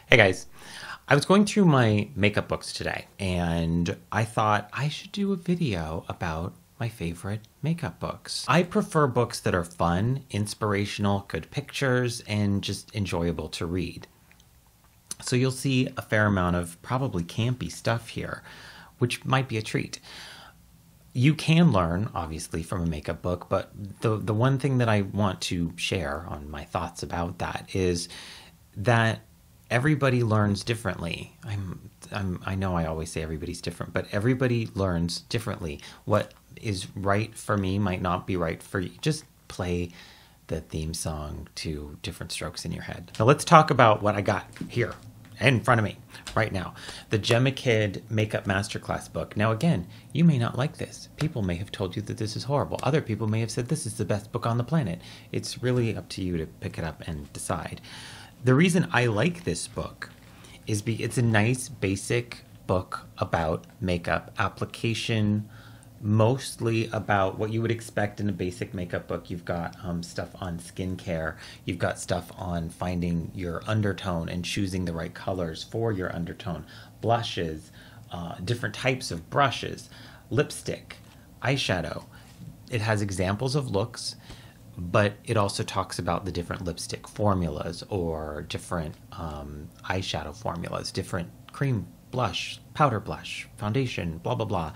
Hey guys, I was going through my makeup books today and I thought I should do a video about my favorite makeup books. I prefer books that are fun, inspirational, good pictures, and just enjoyable to read. So you'll see a fair amount of probably campy stuff here, which might be a treat. You can learn, obviously, from a makeup book, but the one thing that I want to share on my thoughts about that is that everybody learns differently. I know I always say everybody's different, but everybody learns differently. What is right for me might not be right for you. Just play the theme song to Different Strokes in your head. Now let's talk about what I got here in front of me right now. The Jemma Kidd Makeup Masterclass book. Now again, you may not like this. People may have told you that this is horrible. Other people may have said this is the best book on the planet. It's really up to you to pick it up and decide. The reason I like this book is it's a nice basic book about makeup application, mostly about what you would expect in a basic makeup book. You've got stuff on skincare, you've got stuff on finding your undertone and choosing the right colors for your undertone, blushes, different types of brushes, lipstick, eyeshadow. It has examples of looks, but it also talks about the different lipstick formulas or different eyeshadow formulas, different cream blush, powder blush, foundation, blah, blah, blah.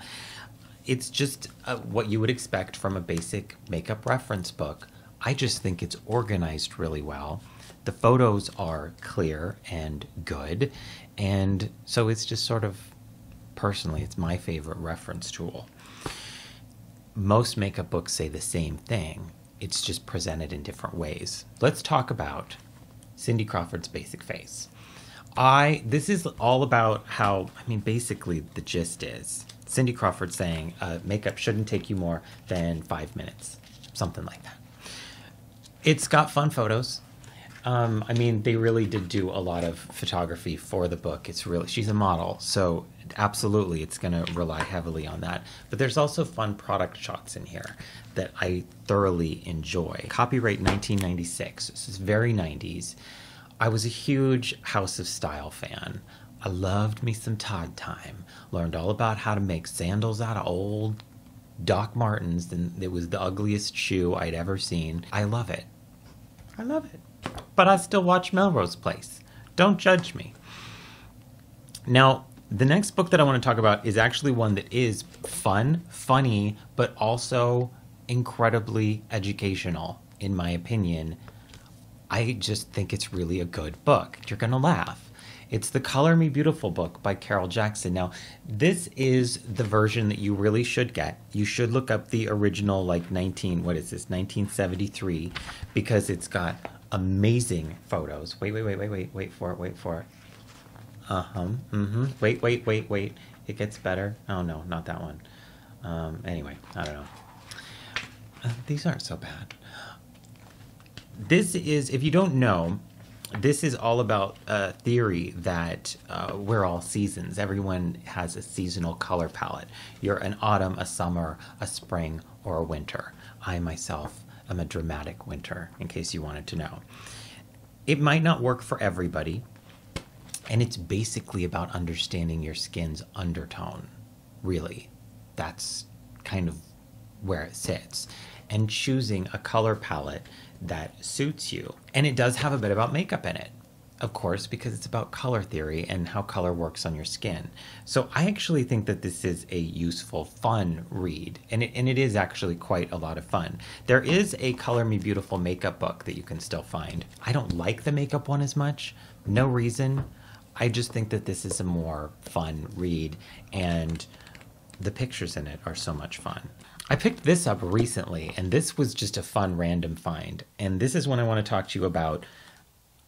It's just what you would expect from a basic makeup reference book. I just think it's organized really well. The photos are clear and good. And so it's just sort of, personally, it's my favorite reference tool. Most makeup books say the same thing. It's just presented in different ways. Let's talk about Cindy Crawford's Basic Face. This is all about how, basically the gist is Cindy Crawford saying makeup shouldn't take you more than 5 minutes, something like that. It's got fun photos. They really did do a lot of photography for the book. She's a model, so absolutely it's going to rely heavily on that. But there's also fun product shots in here that I thoroughly enjoy. Copyright 1996. This is very 90s. I was a huge House of Style fan. I loved me some Todd Time. Learned all about how to make sandals out of old Doc Martens, and it was the ugliest shoe I'd ever seen. I love it. I love it. But I still watch Melrose Place. Don't judge me. Now, the next book that I want to talk about is actually one that is fun, funny, but also incredibly educational, in my opinion. I just think it's really a good book. You're going to laugh. It's the Color Me Beautiful book by Carol Jackson. Now, this is the version that you really should get. You should look up the original, 1973, because it's got amazing photos. Wait for it. Wait. It gets better. Oh no, not that one. Anyway, I don't know. These aren't so bad. This is, if you don't know, this is all about a theory that we're all seasons. Everyone has a seasonal color palette. You're an autumn, a summer, a spring, or a winter. I myself am a dramatic winter, in case you wanted to know. It might not work for everybody, and it's basically about understanding your skin's undertone, really. That's kind of where it sits. And choosing a color palette that suits you. And it does have a bit about makeup in it, of course, because it's about color theory and how color works on your skin. So I actually think that this is a useful, fun read, and it is actually quite a lot of fun. There is a Color Me Beautiful makeup book that you can still find. I don't like the makeup one as much. No reason. I just think that this is a more fun read, and the pictures in it are so much fun. I picked this up recently, and this was just a fun random find. And this is when I want to talk to you about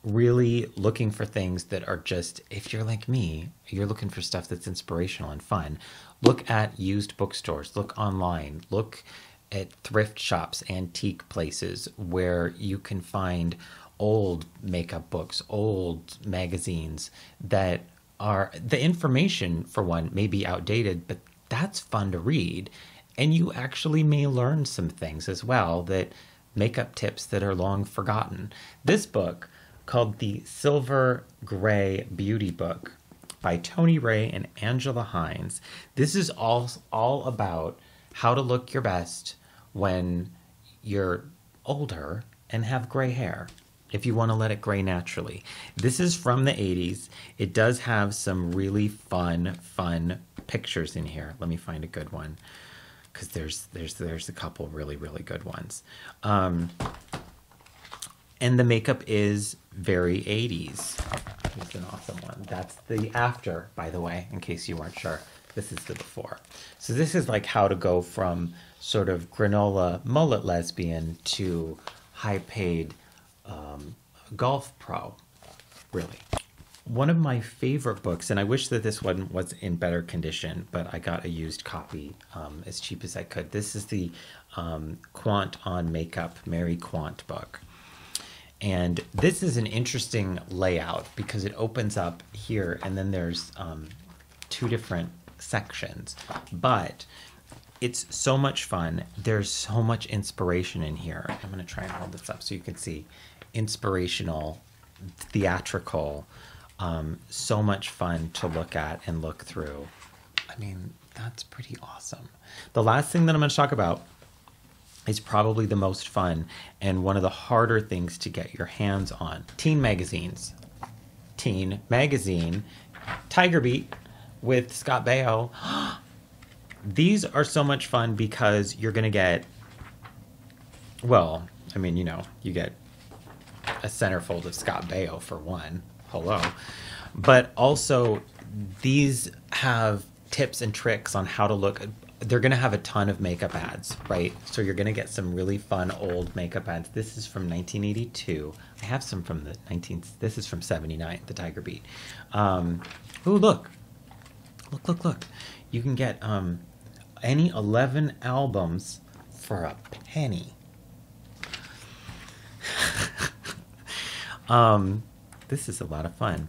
really looking for things that are just, if you're like me, you're looking for stuff that's inspirational and fun. Look at used bookstores, look online, look at thrift shops, antique places where you can find old makeup books, old magazines that are, the information for one may be outdated, but that's fun to read. And you actually may learn some things as well, that makeup tips that are long forgotten. This book called The Silver Gray Beauty Book by Tony Ray and Angela Hines. This is all about how to look your best when you're older and have gray hair, if you want to let it gray naturally. This is from the 80s. It does have some really fun pictures in here. Let me find a good one, because there's a couple really good ones. And the makeup is very 80s. It's an awesome one. That's the after, by the way, in case you weren't sure. This is the before. So this is like how to go from sort of granola mullet lesbian to high-paid golf pro, really. One of my favorite books, and I wish that this one was in better condition, but I got a used copy as cheap as I could. This is the Quant on Makeup, Mary Quant book. And this is an interesting layout because it opens up here and then there's two different sections. But it's so much fun. There's so much inspiration in here. I'm going to try and hold this up so you can see. Inspirational, theatrical, so much fun to look at and look through. I mean, that's pretty awesome. The last thing that I'm going to talk about is probably the most fun and one of the harder things to get your hands on. Teen magazines. Teen magazine, Tiger Beat with Scott Baio. These are so much fun because you're going to get, well, I mean, you know, you get a centerfold of Scott Baio for one. Hello. But also these have tips and tricks on how to look. They're going to have a ton of makeup ads, right? So you're going to get some really fun old makeup ads. This is from 1982. I have some from the this is from 79, the Tiger Beat. Oh, look. Look. You can get any 11 albums for a penny. This is a lot of fun.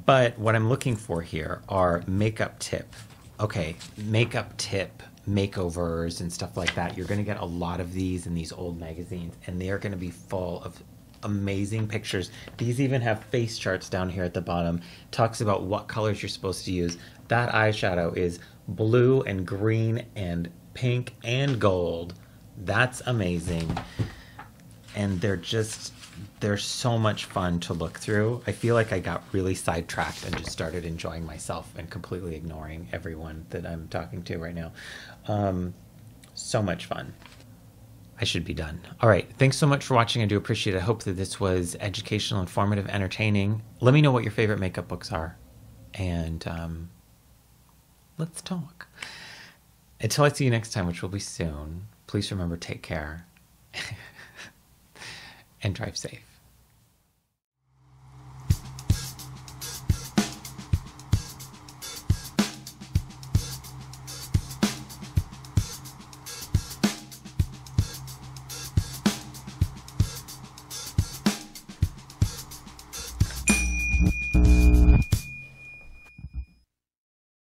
But what I'm looking for here are makeup tip. Okay, makeup tip makeovers and stuff like that. You're going to get a lot of these in these old magazines, and they are going to be full of amazing pictures. These even have face charts down here at the bottom. Talks about what colors you're supposed to use. That eyeshadow is blue and green and pink and gold. That's amazing. And they're so much fun to look through. I feel like I got really sidetracked and just started enjoying myself and completely ignoring everyone that I'm talking to right now. So much fun. I should be done. All right. Thanks so much for watching. I do appreciate it. I hope that this was educational, informative, entertaining. Let me know what your favorite makeup books are. And let's talk. Until I see you next time, which will be soon, please remember, take care and drive safe.